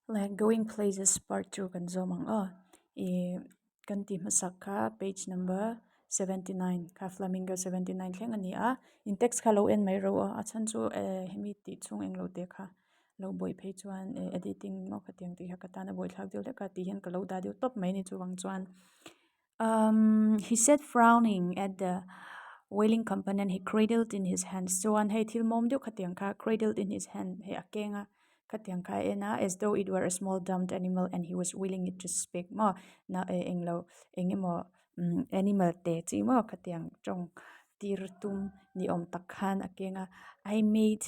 Like going places part 2 kan zomang i kan ti masak ka page number 79 ka flamingo 79 thleng ani in text kha lo en mai ro chan chu hemi ti chung eng lo te kha lo boi phei chuan editing mo kha tiang ti ha ka ta na boi thlak deu le ka ti hian ka lo da deu top mai ni chu wang chuan he said, frowning at the whaling component he cradled in his hands. So on hey til mom deu khatiang kha cradled in his hand hey akenga khatiang kha ena as though it were a small dumped animal and he was willing it to speak mo na englo engemo animal te chi mo khatiang trong tir tum ni om tak khan akenga I made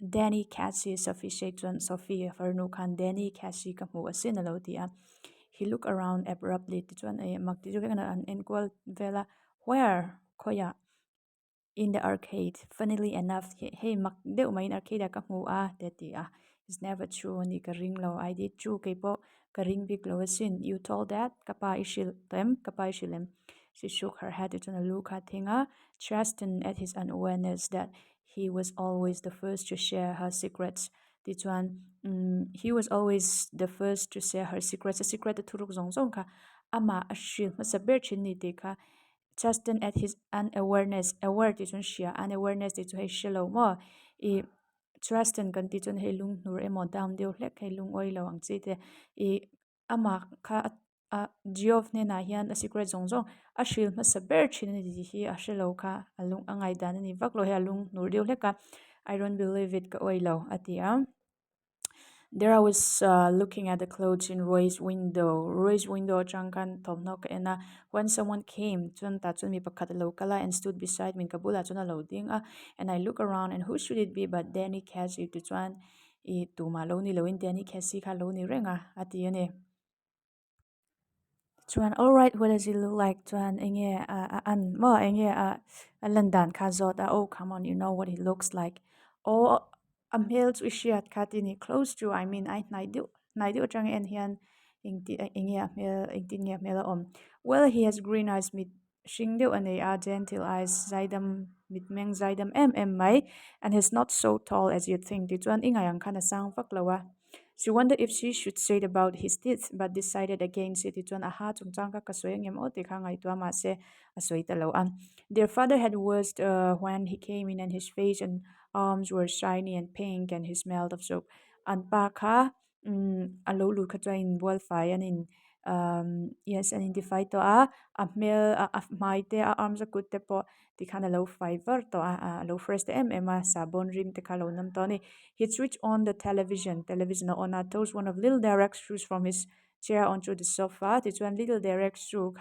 Danny Cassie Sophie Shaitan Sophie Farnu Khan Danny Cassie ka mu asin alo ti he looked around abruptly. Tichuan mak ti chu an equal vela where khoya in the arcade. Funnily enough, hey mak deuh mai in arcade ka hmu a teti a. It's never true ni ka ring lo. I did true kay po ka ring big lo sin. You told that kapa ishil them kapa ishilem. She shook her head to a look at Tinga, trusting at his unawareness that he was always the first to share her secrets. Tichuan he was always the first to share her secrets. A secret to turuk zong zong ka ama ashil masaber chin ni te ka Justin at his unawareness aware ti chun shia unawareness ti chu hei shilo mo I Justin kan ti chun hei lung nur emo dam deu hlek hei lung oi lo ang chi te I ama kha a geof ne na hian a secret zong zong a shil ma saber chin ni ti hi a shilo kha alung angai dan ni vak lo he alung nur deu hleka I don't believe it ka oi lo atia there I was looking at the clothes in Roy's window. Roy's window changkan tomnok ena when someone came chun ta chun mi pakhat lo kala and stood beside me kabula chuna lo ding and I look around and who should it be but Danny Cassie to chuan I tu ma lo ni lo in Danny Cassie kha lo ni renga ati ane chuan alright what does he look like chuan enge an mo enge a landan kha zot oh come on you know what he looks like oh a male chu shiat khatini close to I mean I naidu chang en hian ingti enge a mel ingti nge mel om well he has green eyes mit shingdeu ane a gentle eyes zaidam mitmeng zaidam mai and he's not so tall as you think ti chuan ingayang khana sang vak lawa she wondered if she should say it about his teeth, but decided against it. Ituan aha chungchang ka kasway ngem o tikha ngai tua ma se asway talo an. Their father had worst when he came in and his face and arms were shiny and pink and he smelled of soap. An pa kha alo lu kha in wall fire and in yes and in the fight to a mel a mai te a arms a kut te po tikha na lo fiver to a lo first a sabon rim te kha lo nam to ni he switched on the television on tossed one of little Derek's shoes from his chair onto the sofa. It's one little Derek's shoe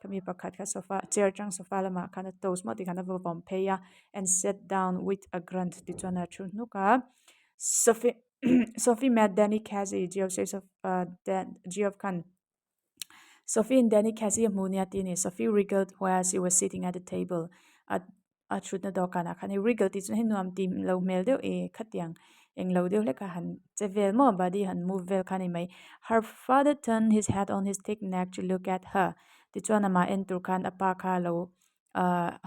kami pakhat ka sofa chair chang sofa lama kana toast mo ti kana vo pompeya and sat down with a grunt. It's one a chun nuka. Sophie Sophie met Danny Casey, Geoff says of Geoff Khan. Sophie and Danny Cassie Muniatini. Sophie wriggled while she was sitting at the table. At shoot na do kana khani wriggled ti chun hinuam tim lo mel deu khatiang eng lo deu leka han chevel mo body han move vel khani mai her father turned his head on his thick neck to look at her ti chuan ama entur khan apa kha lo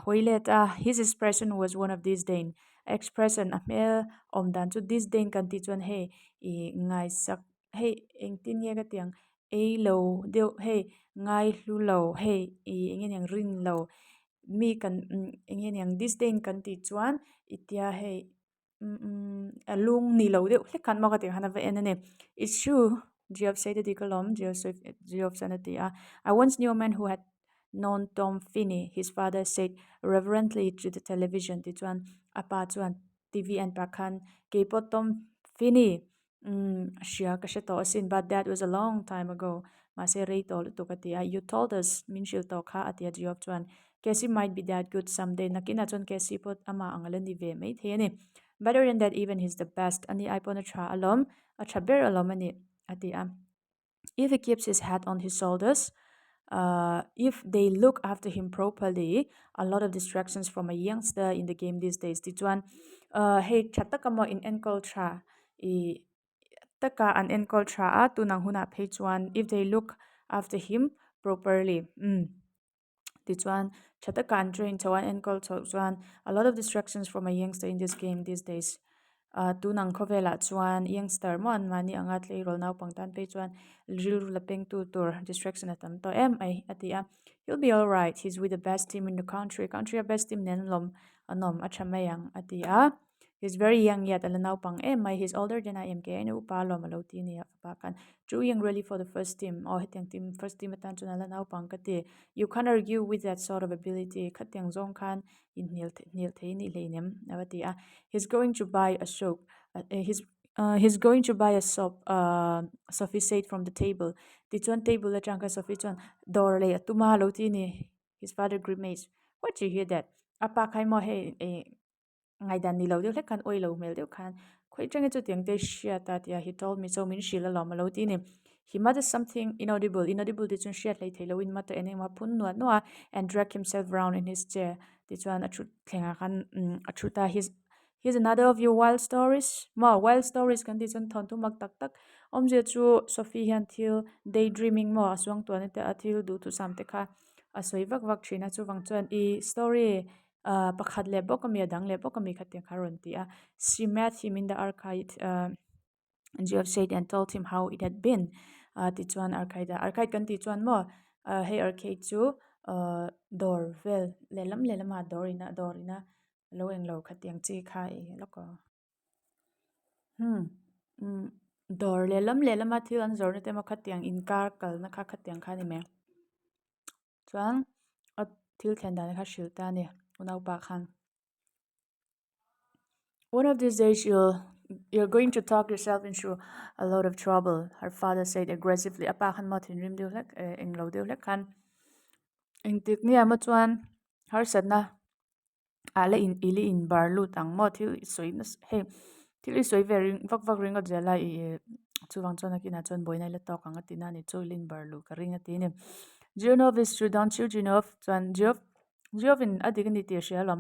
hoilet his expression was one of disdain expression a mel om dan chu disdain kan ti chuan he ngai sak he eng tin ye ka tiang ei lo deu hey ngai hlu lo hey engen yang rin lo mi kan engen yang disdain kan ti chuan itia hey alung ni lo deu hle kan ma ka te hana ve enene it's true Geoff said the kolom Geoff sanati I once knew a man who had known Tom Finney his father said reverently to the television ti chuan apa chuan TV and pakhan kepot Tom Finney Shia kashato sin but that was a long time ago. Mase rei tol tukatia. You told us minshil to kha atia Geoff chuan. Casey might be that good someday. Nakina chuan Casey pot ama angalan di ve mai theni. Better than that even he's the best. Ani ipon a tra alom. A traber alom ani atia. If he keeps his head on his shoulders, if they look after him properly, a lot of distractions from a youngster in the game these days. Tijuan, hey, chatakamo in ankle tra. Taka an enkol tra a tunang huna page 1 if they look after him properly ti chuan chataka an train chawan enkol chuan a lot of distractions from a youngster in this game these days tu nang khovela chuan youngster mon mani anga tlei rol nau pangtan pe chuan ril la peng tu tur distraction atam to em ai atia he'll be all right, he's with the best team in the country a best team nen lom anom achamayang atia he's very young yet alanau pang em ai he's older than I am ke enu pa lom alo ti ni pa kan chu young really for the first team or heteng team first team atan chuna alanau pang kati you can't argue with that sort of ability khatyang zong khan in nil thei ni leinem awatia he's going to buy a soap he's going to buy a soap Sophie said from the table ti chuan table la changka Sophie chuan dor le atuma lo ti ni his father grimaced what you hear that apa khai mo he ngai dan ni lo deuh hlek khan oi lo mel deuh khan khoi change chu tiang te shia ta tia he told me so min shila lo malo ti ni he muttered something inaudible ti chun shia hlei thelo in mata ene ma phun nuat noa and dragged himself round in his chair ti chuan a thut thlenga khan a thuta here's another of your wild stories ma wild stories kan ti chun thon tu mak tak tak omje chu Sophie han thil daydreaming mo aswang to ne te athil du tu sam te kha a soi vak vak thina chu wang chuan I story pakhat le bokami adang le bokami khatia kharon ti a she met him in the arcade and Geoff said and told him how it had been ti chuan arcade kan ti chuan mo hey arcade chu dor vel lelam ha dorina lo eng lo khatiang chi kha e loko hmm dor lelam a thil an zor na te ma khatiang in kar kal na kha khatiang kha ni me chuan a thil thlen dan kha hril ta ni unau pa khan one of these days you're going to talk yourself into a lot of trouble, her father said aggressively. Apa khan ma thin rim deuh hlek eng lo deuh hlek khan eng tik ni ama chuan har satna ala in ili in bar lu tang mo thil soi na he thil I soi verin vak vak ringa jela I chuwang chuan akina chuan boina le tok anga tina ni chu lin bar lu ka ringa ti ni Geoff is true don't you Geoff chuan Geoff in adik ni ti hrialom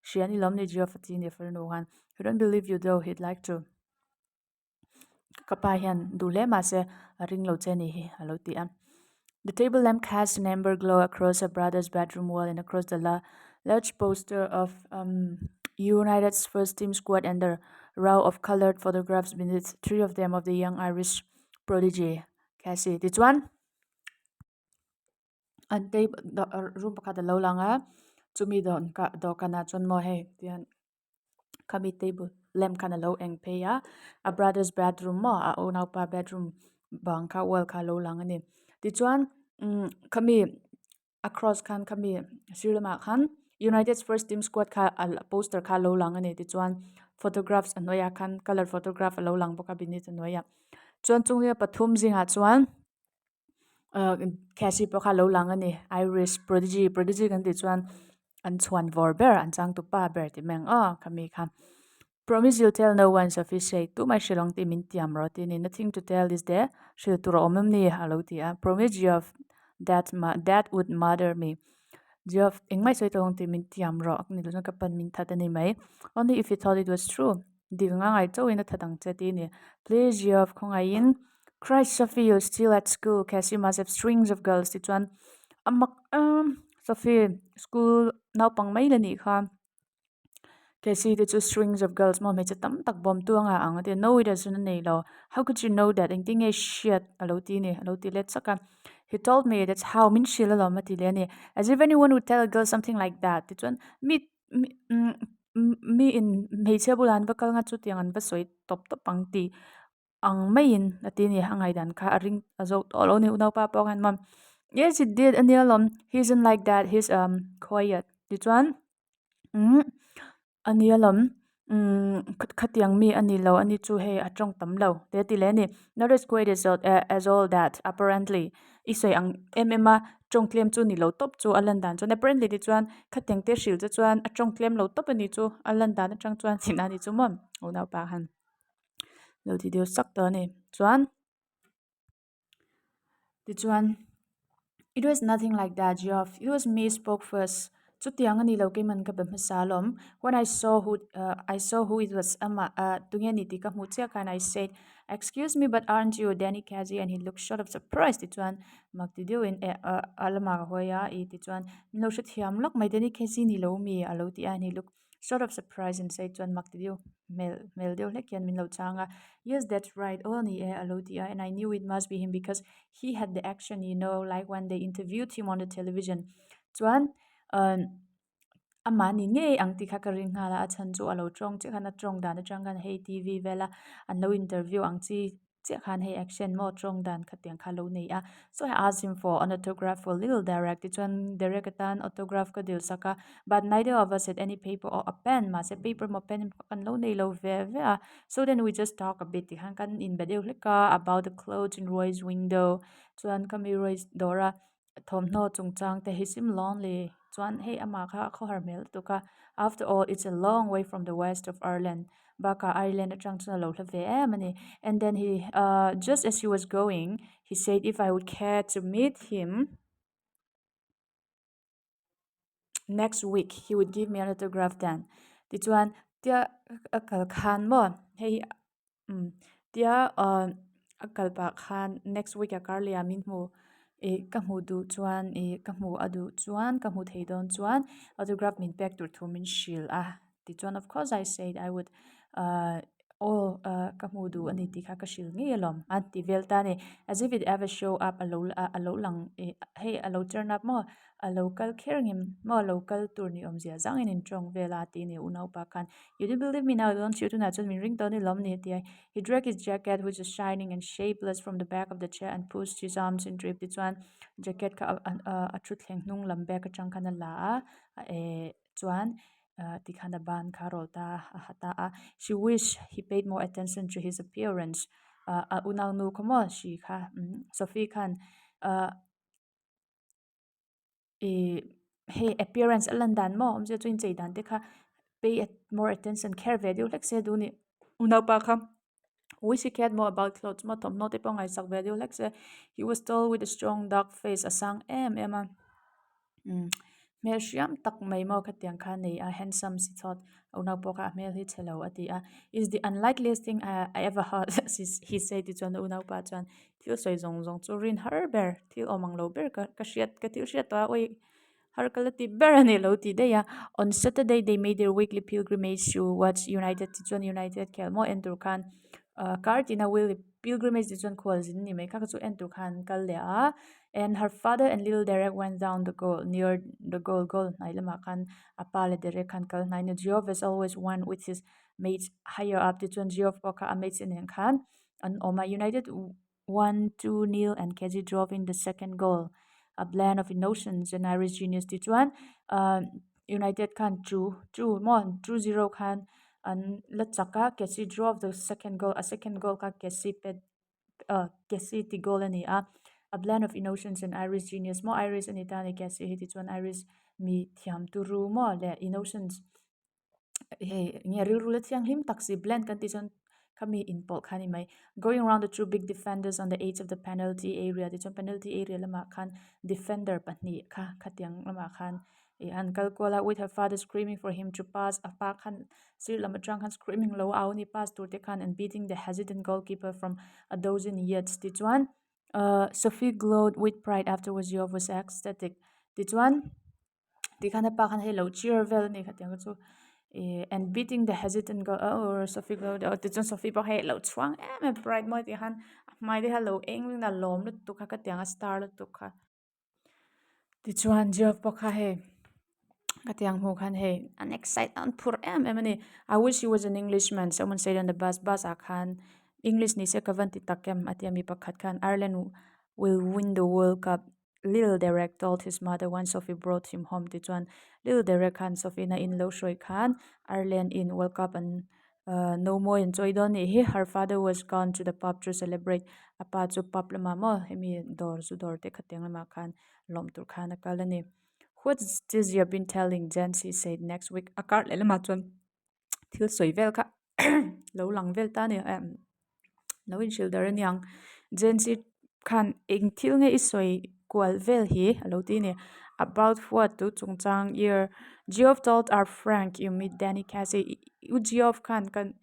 hriani lom ni Geoff ti ni fer no han I don't believe you though he'd like to kapa hian du le ma se a ring lo che ni hi alo ti a the table lamp cast an amber glow across her brother's bedroom wall and across the large poster of United's first team squad and the row of colored photographs beneath, three of them of the young Irish prodigy Cassie ti chuan an te room pakhat a lo langa chumi do kana chuan mo he tian kami table lamp kana lo eng peya a brother's bedroom mo a own pa bedroom bang kha wall kha lo lang ani ti chuan kami across khan kami srilama khan United's first team squad kha poster kha lo lang ani ti chuan photographs anoya khan color photograph lo lang boka binit anoya chuan chunglia pathum zinga chuan Cassie po kha lo lang ani Irish prodigy kan ti chuan an chuan vor ber an chang tu pa ber ti meng kami kha promise you'll tell no one Sophie said tu mai shilong ti min tiam ro ti ni nothing to tell is there shil tu ro omem ni halo ti a promise Geoff that would mother me Geoff engmai soi tong ti min tiam ro ni lu ka pan min that ani mai only if you thought it was true dinga ngai to in a thadang che ti ni please Geoff khongai in Christ Sophie you're still at school Cassie must have strings of girls ti chuan amak Sophie school now pang mai la ni kha Cassie the two strings of girls mom it's a tam tak bom tuanga ang te no it doesn't nei lo how could you know that thing is shit alo ti let saka he told me that's how min shila lo mati le ni as if anyone would tell a girl something like that it one me in me chebulan bakal nga chu tiang an ba soi top pang ti ang main ati ni hangai dan kha ring azo tolo ni unau pa pok han mom yes it did anialom he isn't like that he's quiet this one anialom khatiang mi ani lo ani chu he atong tam lo te ti le ni not as quiet as all that apparently isoi ang MMA chong klem chu ni lo top chu alan dan chuan apparently ti chuan khateng te hril chu chuan atong klem lo top ani chu alan dan atang chuan thina ni chu mom unau pa han lo ti deu sak to ni chuan ti chuan it was nothing like that Geoff it was me spoke first chutiang ani lo ke man ka bam salom when I saw who it was ama tungeni ti ka mu chia kan I said excuse me but aren't you Danny Kazi and he looked sort of surprised ti chuan mak ti deu in alama hoya I ti chuan lo sha thiam lok mai Danny Kazi ni lo mi alo ti an he looked sort of surprised and said chuan mak ti diu mel deu hlek kian min lo changa. Yes, that's right. Only alo ti and I knew it must be him because he had the action, like when they interviewed him on the television. Chuan ama ni nge ang ti kha ka ring hala a chan chu alo tong che khana tong dan atang kan hey TV vela an lo interview ang chi che khan hey action mo tong dan khateng kha lo nei a. So I asked him for an autograph for little direct ti chuan direct atan autograph ka dil saka, but neither of us had any paper or a pen ma se paper mo pen kan lo nei lo ve a. So then we just talk a bit ti khan kan in bedeu hleka about the clothes in Roy's window chuan kami Roy's Dora thom no chung chang te hisim lonely chuan hey ama kha kho har mel tu ka. After all, it's a long way from the west of Ireland baka Ireland atang chuna lo hlave mani. And then he just as he was going, he said if I would care to meet him next week he would give me an autograph then. Ti chuan tia akal khan mo hey tia akal pa khan next week a karlia min mu ka hmu du chuan ka hmu adu chuan ka hmu thei don chuan autograph min pek tur thu min shil a. Ti chuan of course I said I would ka hmu du ani ti kha ka shil nge lom an ti vel ta ni as if it ever show up a lo lang hey a lo turn up mo a local kherngim mo local tur ni om zia zang in trong vela ti ni unau pa khan. You didn't believe me now, don't you? Tuna chun min ring ton ni lom ni ti. He dragged his jacket, which was shining and shapeless, from the back of the chair and pushed his arms into it. Ti chuan jacket ka a thut thleng hnung lam back atang khana la chuan ti khana ban kha rol ta a hata a. She wished he paid more attention to his appearance. Unang nu komo she kha Sophie khan hey appearance alan dan mo om je chuin chei dan te kha pay more attention care ve diu lek se du ni unau pa kha wish he cared more about clothes mo tom no te pong ai sak ve diu lek se. He was tall with a strong dark face asang em mel shiam tak mai mo khatiang kha nei a handsome si thought unau po kha mel hi chelo ati a is the unlikeliest thing I ever heard. He said to chuan unau pa chuan thil soi zong zong chu rin har ber thil omang lo ber ka hriat ka thil hriat ta oi har kalati berani lo ti de ya. On Saturday they made their weekly pilgrimage to watch United ti chuan United kelmo entur khan Kartina will pilgrimage ti chuan khwal zin ni mai kha chu entur khan kal le a. And her father and little Derek went down the goal near the goal nai lama khan apa le Derek khan kal nai na Geoff as always won with his mates higher up ti chuan Geoff ko kha mates in khan an Oma United 1-2 and KG drove in the second goal, a blend of emotions and Irish genius ti chuan United khan chu mon 2-0 khan an la chaka KC drove the second goal, a second goal ka KC ti goal ani a blend of emotions and Irish genius mo Irish ani ta ni KC ti chuan Irish mi thiam tu ru mo le emotions hey nge ril rul thiang him taxi blend kan ti chuan kami in pol khani mai going around the two big defenders on the edge of the penalty area the penalty area lama khan defender pahni kha khatiang lama khan an kalkola with her father screaming for him to pass apa khan sir lama trang khan screaming low auni pass to te khan and beating the hesitant goalkeeper from a dozen yards ti chuan Sophie glowed with pride afterwards. Geoff was ecstatic ti chuan ti khan pa khan hello cheer vel ni khatiang chu and beating the hesitant girl or Sophie go ti chuan Sophie pa hello chuang pride mo ti han mai de hello eng na lom lu tu kha ka tiang star lu tu kha ti chuan Geoff pa kha he ka tiang ho khan he an excitement pur ani. I wish he was an Englishman, someone said on the bus a khan English ni se kavan ti takem atiami pakhat khan Ireland will win the World Cup. Little Derek told his mother once Sophie brought him home ti chuan Little Derek khan Sophie na in lo shoi khan Ireland in World Cup and no more enjoy don ni he her father was gone to the pub to celebrate apa chu pub lama mo hemi dor te khateng lama khan lom tur khan akalani. What's this you've been telling Jancy said next week akar le lama chuan thil soi vel kha lo lang vel ta ni lo in shil dar yang Jancy khan eng thil nge isoi kwal vel hi alo ti ni about what to chungchang year. Geoff told our Frank you meet Danny Casey u Geoff khan kan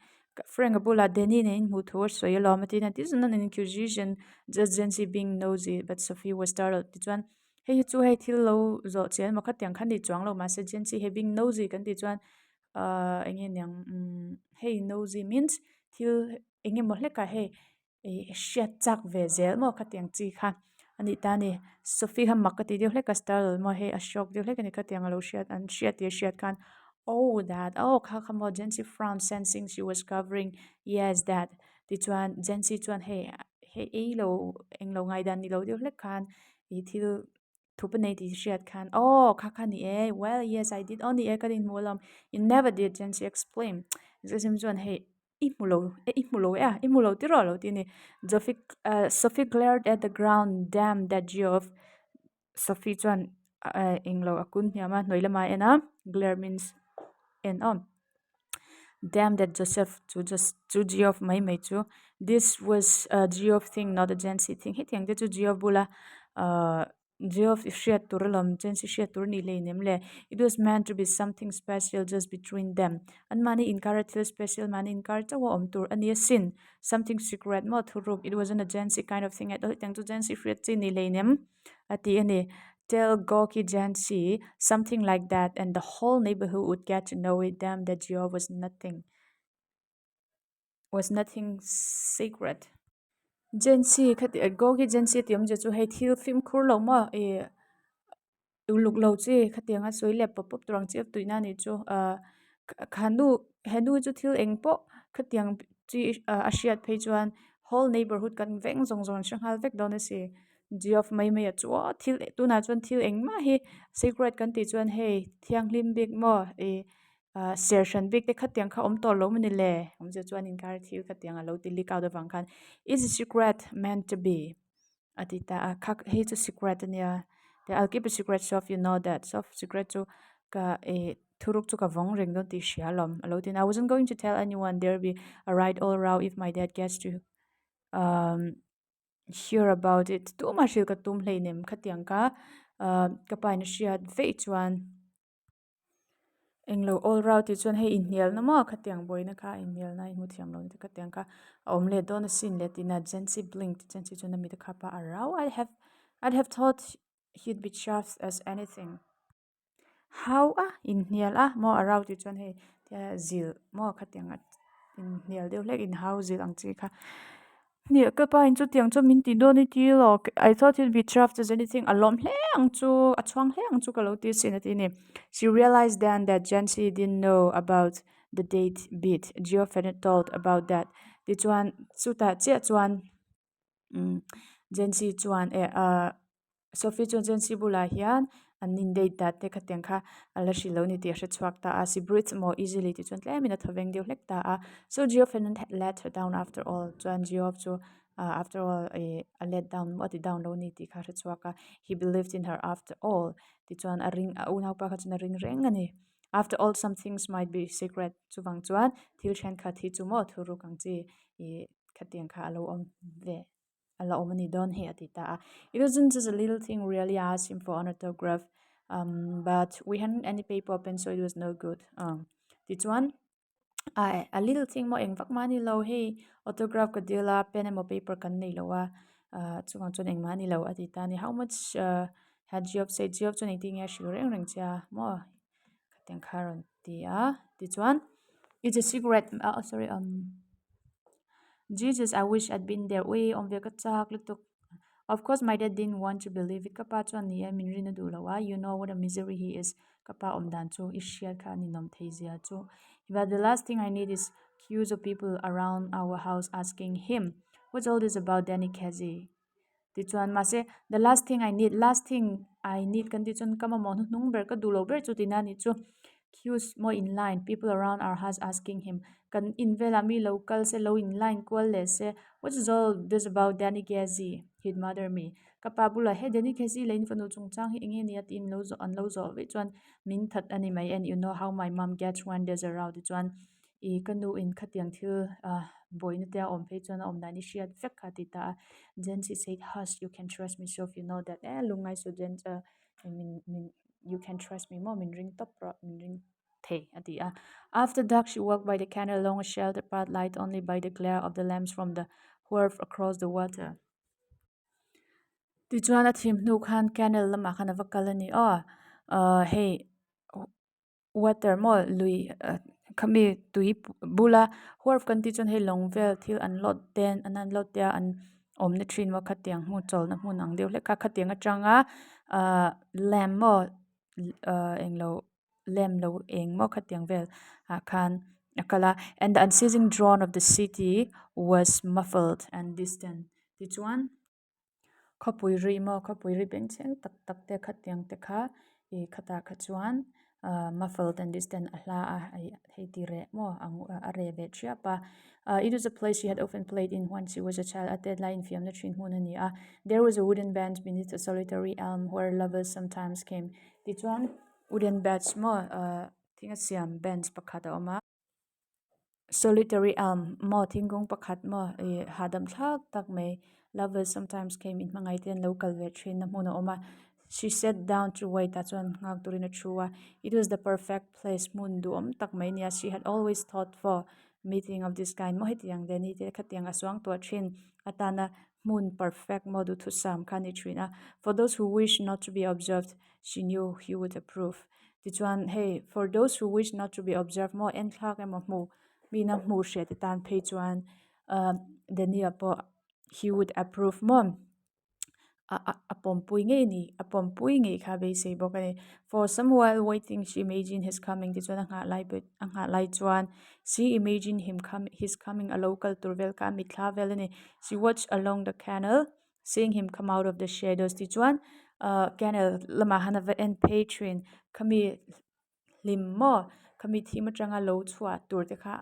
Frank abula Danny ne in muthor so yelo matina this is not an accusation, just Jancy being nosy, but Sophie was startled ti chuan hey chu hey thil lo zo chen ma kha tiang khan di chuang lo ma se Jancy he being nosy kan ti chuan enge nyang hey nosy means thil enge mo hle ka hey shet chak ve zel mo khatiang chi kha ani ta ni sophie ha makati de hle ka star mo hey ashok de hle ka ni khatiang lo shet an shet ye shet khan oh that oh kha kha mo jency frown sensing she was covering yes that ti chuan jency chuan hey hey ei lo eng lo ngai dan ni lo de hle khan I thil thupa nei ti hriat khan oh kha kha ni e well yes I did only e kadin mulam you never did jency explained zesim chuan hey i mulo ti ro lo ti ni Sophie glared at the ground damn that geoff Sophie chuan englo akun hiama noilama ena glare means en on damn that Joseph to just to Geoff mai mai chu this was a Geoff thing not a Jancy thing hetiang de chu Geoff bula uh Geoff share turlom Jancy share turni le nemle it was meant to be something special just between them and money encourage feel special money encourage wa om tur ani a sin something secret mo thuruk it wasn't a Jancy kind of thing at all tang to Jancy share chi ni le nem ati ani tell Goki Jansi something like that, and the whole neighborhood would get to know it. Damn, that Gio was nothing secret. Jansi Goki Jansi tiom je chu hei thil film khur lo ma uluk lo chi khatianga soi le pop pop turang chep tuina ni chu khanu henu chu thil engpo khatiang chi asiat phei chuan whole neighborhood kan veng zong zong shanghal vek don se geof mai mai chu thil tuna chuan thil engma hi secret kan ti chuan hei thiang lim big mo sertion big te khatiang kha om tol lo mani le om je chuan in kar thil khatiang a lo ti lik out of ang khan is a secret meant to be atita khak hei chu secret ania I'll keep a secret so if you know that. So secret to ka thuruk chu ka vong ring don ti shalom. Alotin I wasn't going to tell anyone there'll be a ride all around if my dad gets to um hear about it. Tu ma shil ka tum hlei nem khatiang ka ka pai na shiat ve chuan englo all round ti chuan hei inhnial na ma khatiang boina kha inhnial na mu thiam lo ti khatiang ka omle don sin le tina jency blinked jency chuan mi ta khapa arau I'd have thought he'd be chuffed as anything how inhnial mo arau ti chuan hei zil mo khatiang inhnial deuh hlek in how zil ang chi kha ni ka pa in chu tiang chu min ti do ni ti lo I thought he'd be chuffed as anything alom hle ang chu a chuang hle ang chu ka lo ti sin ati ni she realized then that Jancy didn't know about the date bit Gio hadn't told about that ti chuan chu ta che chuan Jancy chuan Sophie chuan Jancy bula hian an in date that te khateng kha ala shilo ni ti hre chuak ta a she breathes more easily ti chuan tle mina thaveng deuh hlek ta a so Gio hadn't let her down after all chuan Gio chu after all a let down what down lo ni ti kha hre chuak a he believed in her after all ti chuan a ring a unau pa kha chuan a ring reng ani after all some things might be secret chuwang chuan thil then kha thi chu mo thuru kang chi khatiang kha alo om ve ala omani don he atita it wasn't just a little thing really asked him for an autograph but we hadn't any paper pen so it was no good this one a little thing mo eng vak mani lo hey autograph ka dila pen mo paper kan nei lo wa chuang chon eng mani lo atita ni how much had job say job chon eng ting ya shil reng reng cha mo kateng kharon ti this one it's a cigarette sorry Jesus, I wish I'd been there. Way on the kachak lutuk. Of course, my dad didn't want to believe it. Kapa chuan ni min rina dulawa. You know what a misery he is. Kapa omdan chu ishia ka ni nom theizia chu. But the last thing I need is queues of people around our house asking him, "What's all this about, Danny Kazi?" Tichuan mase last thing I need kan tichuan kama mon nung ber ka dulo ber chu tinani chu queues more in line people around our house asking him kan invela mi local se low in line kwal le se what is all this about Danny Gazi he'd mother me kapabula he Danny Gazi lein fanu chungchang hi inge ni at in lo zo an lo zo we chuan min that ani mai and you know how my mom gets when there's around chuan I kanu in khatiang thil boina te om phe chuan om dani shiat vek khatita Jency said hush you can trust me so if you know that lungai so jen I mean you can trust me mom in ring top min ring the ati after dark she walked by the canal along a sheltered path light only by the glare of the lamps from the wharf across the water ti chuan a thim hnu khan canal lama khan avakalani hey water mo lui khami tui bula horf kan ti chon hei longvel thil an lot ten an lot tia an omna thin wa khatiang mu chol na mun ang deuh le kha khatiang atanga lam mo englo lem lo eng mo khatiang vel khan akala and the unceasing drone of the city was muffled and distant ti chuan khopui ri mo khopui ri beng cheng tak tak te khatiang te kha e khata kha chuan muffled and distant ahla a hei ti re mo ang a re ve thia pa it was a place she had often played in when she was a child at that line fiam na thin hun ani a there was a wooden bench beneath a solitary elm where lovers sometimes came ti chuan wooden bench mo thinga siam bench pakhat a awma solitary elm mo thingkung pakhat mo hadam thlak tak mai lovers sometimes came in mangai ten local ve thin na hmun a awma she sat down to wait ta chuan ngak turin a thua it was the perfect place hmun du om tak mai nia she had always thought for meeting of this kind mo hetiang deni te khatiang aswang to thin atana hmun perfect mo du thu sam khani thina for those who wish not to be observed she knew he would approve ti chuan hey for those who wish not to be observed mo en thlak emo hmu mina hmu hre te tan phei chuan denia po he would approve mom apom pui nge ni apom pui nge kha be sei bokani for some while waiting she imagined his coming ti chuan anga lai chuan she imagined his coming a local turvel ka mitla velani she watched along the canal seeing him come out of the shadows ti chuan canal lama hanawa en patron kami limmo kami thima tanga lo chua tur te kha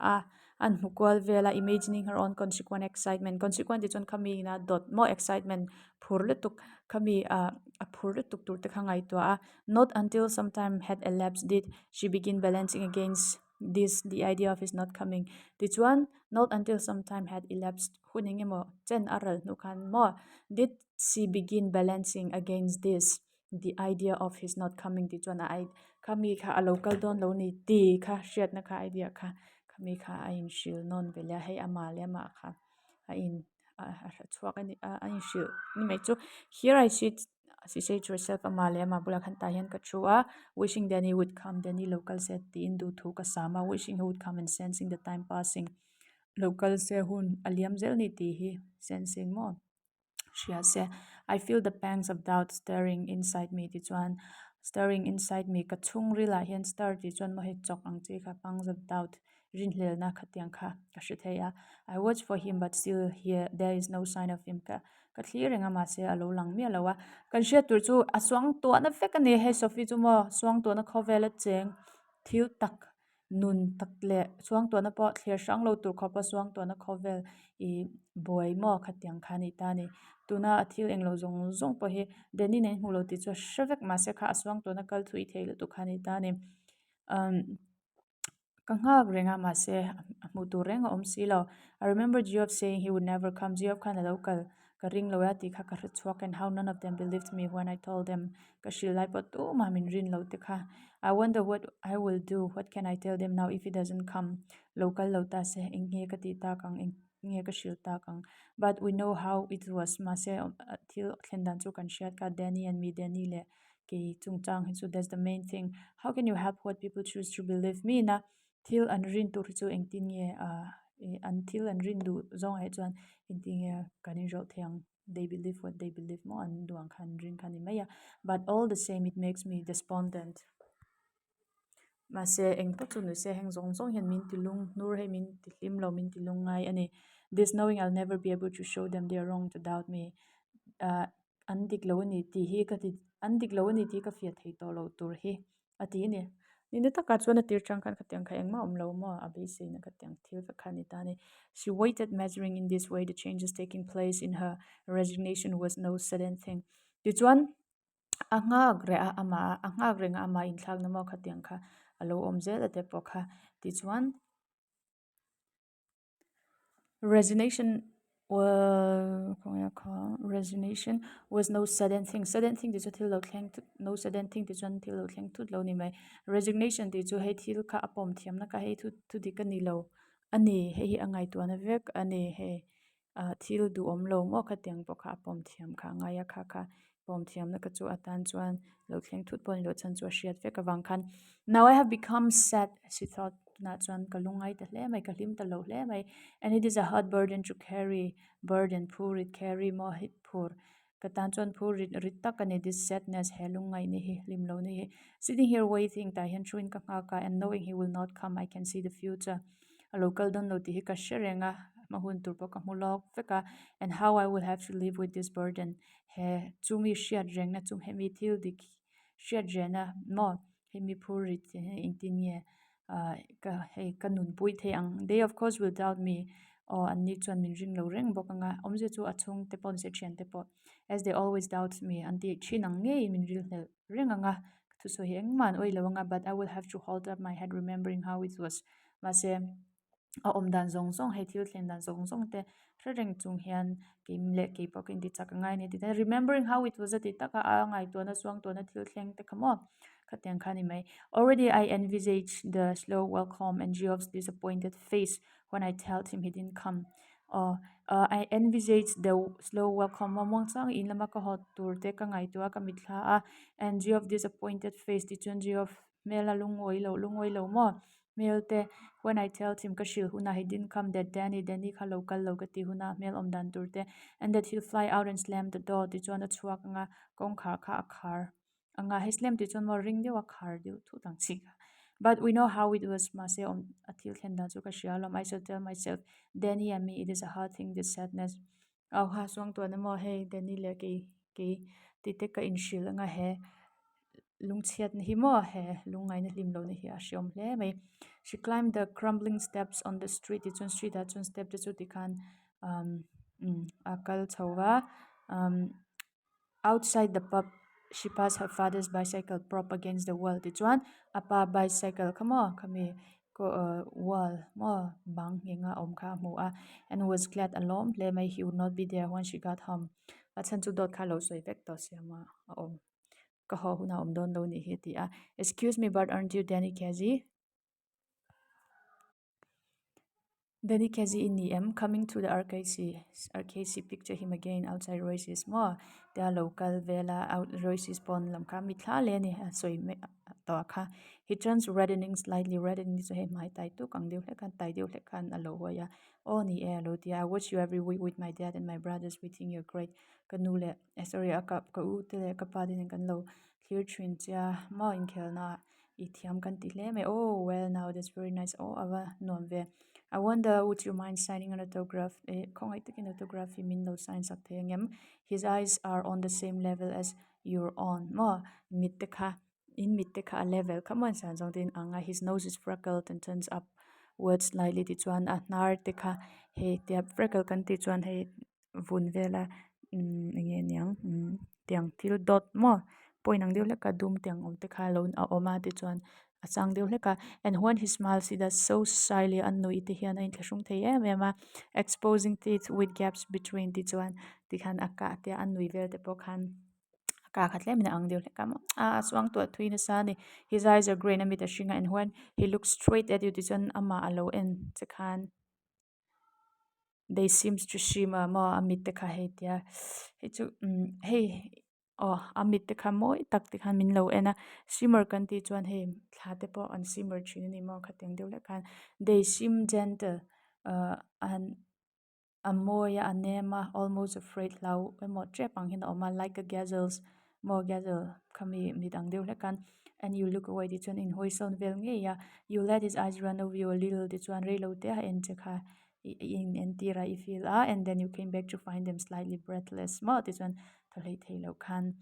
an mukwal vela imagining her own consequent excitement consequent ti chon kami na dot mo excitement phurle tuk kami a phurle tuk tur te kha ngai to not until some time had elapsed did she begin balancing against this the idea of his not coming ti chuan not until some time had elapsed huning emo chen aral nu khan mo did she begin balancing against this the idea of his not coming ti chuan I kami kha a local don lo ni ti kha hriat na kha idea kha kami kha a in shil non belia hei ama le ma kha a in chuak ani a in shil ni mai chu here I sit she said to herself ama le ama bula khan ta hian ka chua wishing Danny would come Danny local set ti in du thu ka sama wishing he would come and sensing the time passing local se hun aliam zel ni ti hi sensing mo she has said, I feel the pangs of doubt stirring inside me. Ti chuan stirring inside me. Ka chung rila hian stir ti chuan mo he chok ang chi kha pangs of doubt. Rin hlel na khatiang kha ka hritheya. I watch for him but still here there is no sign of him ka thlirenga ma se alo lang mi alowa. Kan hriat tur chu a swang to na fek ani he Sophie chu mo swang to na khowela cheng thil tak nun tak le swang to na po thlir sang lo tur khopa swang to na khovel I boy mo khatiang khani ta ni tuna athil englo zong zong po hi deni nei hmulo ti chu hravek ma se kha aswang to na kal thui theilo tu khani ta ni kangak renga ma se hmu tur renga om silo I remember Geoff saying he would never come Geoff khan a local ka ring lo ya ti kha ka hruchhuak and how none of them believed me when I told them ka shil lai po tu ma min rin lo te kha I wonder what I will do what can I tell them now if he doesn't come local lo ta se enghe ka ti ta kang nge ka shil ta kang but we know how it was ma se thil thlendan chu kan hriat ka Danny and me Danny le ki chungchang hi chu that's the main thing how can you help what people choose to believe me na thil an rin tur chu engtin nge an thil an rin du zong ai chuan engtin nge kanin ro thiang they believe what they believe mo an duang khan rin khan maya but all the same it makes me despondent ma se eng to chu nu se heng zong zong hian min tilung nur he min tilim lo min tilung ngai ani this knowing I'll never be able to show them they're wrong to doubt me an dik lo ni ti hi ka ti an dik lo ni ti ka fia thei to lo tur hi ati ni ni na taka chuan a tir chang khan khatyang kha engma om lo mo abi se na khatyang thil ka khani ta ni she waited measuring in this way the changes taking place in her resignation was no sudden thing ti chuan angak re a ama angak renga ama in thlang na mo khatyang kha alo om zel ate po kha ti chuan resignation resignation was no sudden thing ti chu thil lo thleng no sudden thing ti chuan thil lo thleng thut lo ni mai resignation ti chu hei thil kha apom thiam na ka hei thu dik ani lo ani hei angai tu na vek ani he thil du om lo mo kha tiang po kha apom thiam kha ngaya kha pom thiam na ka chu atan chuan lo thleng thut pon lo chan chu a hriat vek awang khan. Now I have become sad, she thought na chuan ka lungai ta hle mai ka hlim ta lo hle mai, and it is a hard burden to carry, burden phur it carry mo hit phur ka tan chuan phur rit tak ani this sadness he lungai ni hi hlim lo ni hi. Sitting here waiting ta hian thuin ka nga ka, and knowing he will not come, I can see the future. A local don't know ti hi ka hrerenga mahun tur po ka hmulok veka, and how I will have to live with this burden. He chumi hriat reng na chum he mi thil dik hriat rena mo he mi phur rit in tin ye ka he ka nun pui the ang, they of course will doubt me, or an ni chuan min ring lo reng bok anga omze chu achung te pon se thian te po, as they always doubt me anti chinang nge min ril hel reng anga thu so hi engman oi lo anga, but I will have to hold up my head remembering how it was. Ma se a om dan zong zong he thil thlen dan zong zong te reng chung hian kim le ki pokin ti chak ngai ni ti remembering how it was a ti taka a ngai to na suang to na thil thleng te khamo khatyang khani mai. Already I envisage the slow welcome and Geoff's disappointed face when I told him he didn't come. I envisage the slow welcome mamong sang in lama ka hot tur te ka ngai to ka mitla a, and Geoff disappointed face ti chun Geoff mela lungoi lo mo melte when I told him kashil huna he didn't come, that Danny ka local logati huna mel om dan turte, and that he'll fly out and slam the door ti chuan a chuak nga kong khar kha a khar anga he slam ti chuan mo ring deu a khar deu thu tang chi. But we know how it was, ma se om athil khen dan chu ka shialom. I should tell myself, Danny and me, it is a hard thing, this sadness. Au ha suang to na mo hey Danny le ki ti te ka in shil anga he lungchiat ni hi mo he lungai na hlim lo ni hi a hriam hle mai. She climbed the crumbling steps on the street. It's on street at one step to ti khan akal chowa. Outside the pub, she passed her father's bicycle prop against the wall. It's one apa bicycle kami ko wall mo bang hinga om kha mu a, and was glad alone ple mai he would not be there when she got home. Atsan chu dot kha lo soi vek to siama om ka ho huna om don lo ni hi ti a. Excuse me, but aren't you Danny Kazi? Danny Kazi in the M coming to the RKC picture him again outside Royce's more. Their local vela out Royce's pond lamka mitla leni so to. He turns reddening, slightly reddening so he my tai tu kang diu lekan tai diu lekan alohoya. Oh ni lo tia. I watch you every week with my dad and my brothers. We think you're great. Kanule sorry akap ka u tele kapadin kan lo clear trin tia mo in kelna itiam kan tile me. Oh well, now that's very nice. Oh ava non ve. I wonder, would you mind signing an autograph? Kung ay takin autograph, min lo sign sa tayangem. His eyes are on the same level as your own. Mo, mitte ka, in mitte ka a level. Come on, san din anga. His nose is freckled and turns upwards slightly. Ti chuan at nar te ka, he te freckle kan ti chuan he vun vela. Ngayon yang, tiang til dot mo. Poy nang diw leka dum tiang om te ka lo oma ti chuan. Asang diw leka, and when he smiles he does so shyly annoi ti hian in thlashung thei em exposing teeth with gaps between ti chuan ti khan aka te annoi vel te pok khan aka khatlem na ang diw leka mo aswang to thui na sa ni. His eyes are grey na mit a shinga, and when he looks straight at you ti chuan ama alo en che khan they seems to shimmer mo amit te kha he tia he chu hey amit te kha moi tak te khan min lo ena shimmer kan ti chuan he thla te po an shimmer thin ni mo khateng deuh le khan they seem gentle and amoya anema almost afraid lau emo trepang hin oma like a gazelles mo gazelle kami midang deuh le kan. And you look away ti chuan in hoison vel nge ya, you let his eyes run over you a little ti chuan rei lo te ha en che kha in entira I feel and then you came back to find them slightly breathless mo ti chuan tholei thei lo khan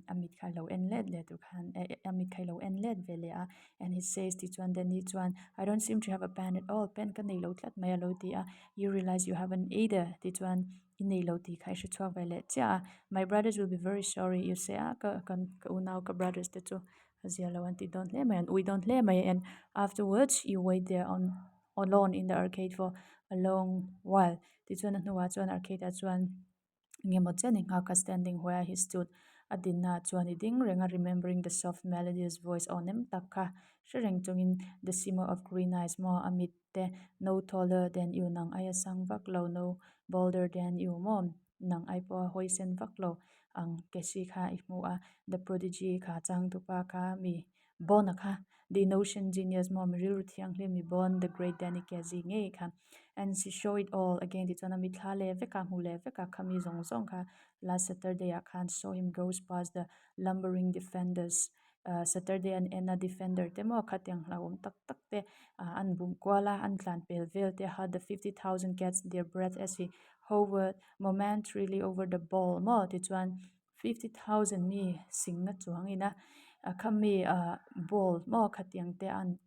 amit kha lo en let le tu khan amit khai lo en let vele a, and he says ti chuan then ni chuan I don't seem to have a pen at all, pen kan nei lo tlat mai lo ti a, you realize you haven't either ti chuan in nei lo ti khai shu chuak vele cha my brothers will be very sorry, you say ka unau ka brothers te chu azia lo anti don't le mai, and we don't le mai, and afterwards you wait there on alone in the arcade for a long while. Ti chuan a hnuah chuan arcade a chuan ngemaw chen nga ka standing where he stood a dinna chuan I ding renga remembering the soft melodious voice on nem takha shreng chungin the simmer of green eyes mo amit te no taller than you nang aya sang vak lo no bolder than you mom nang ai po hoi sen vak lo ang kesi kha I hmu a the prodigy kha chang tu pa kha mi bon a kha the notion genius mo mi ru thiang hle mi bon the great danny kazi nge kha and she show it all again ti chana mi thla le ve ka mu le ve ka khami zong zong kha last Saturday I can't saw him goes past the lumbering defenders Saturday and Anna defender te mo khatyang hlawum tak tak te an bum kwala an tlan pel vel te had the 50,000 catch their breath as he hovered momentarily over the ball mo ti chuan 50,000 mi singna chuangina khami ball mo khatyang te an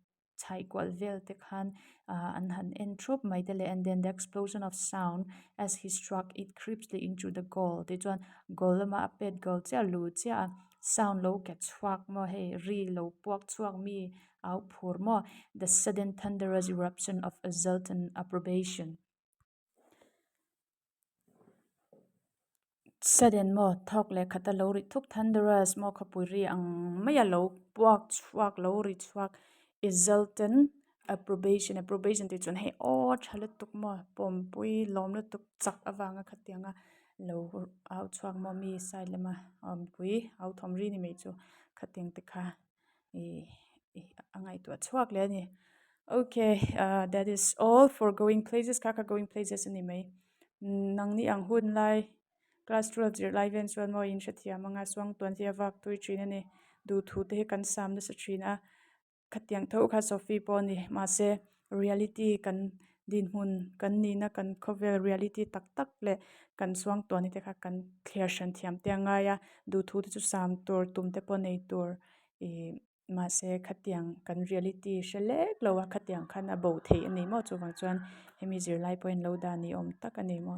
chai kwal vel te khan an han enthrop mai te le and then the explosion of sound as he struck it creepily into the goal ti chuan goal ma apet goal cha lu cha sound lo ke chuak mo hey ri lo puak chuak mi au phur mo the sudden thunderous eruption of exultant approbation sudden mo thok le khata lo ri thuk thunderous mo khapuri ang maya lo puak chuak lo ri chuak exultant approbation ti chun hei o thale tuk mo pom pui lom le tuk chak awanga khatianga lo au chuak mo mi sai lema pui au thom ri ni me chu khatiang te kha e angai tu chuak le ni okay that is all for going places kaka going places ani mai nang ni ang hun lai class 12 zir lai ven chuan mo in hrathia manga swang tuan hi awak tui thin ani du thu te kan sam na sa thin a khatiang tho kha sophie po ni ma se reality kan din hun kan ni na kan khovel reality tak tak le kan swang to ni te kha kan clear shan thiam te anga ya du thu te chu sam tur tum te po nei tur e ma se khatiang kan reality shelek lo wa khatiang khan a bo thei ani mo chu wang chuan hemi zir lai point lo da ni om tak ani mo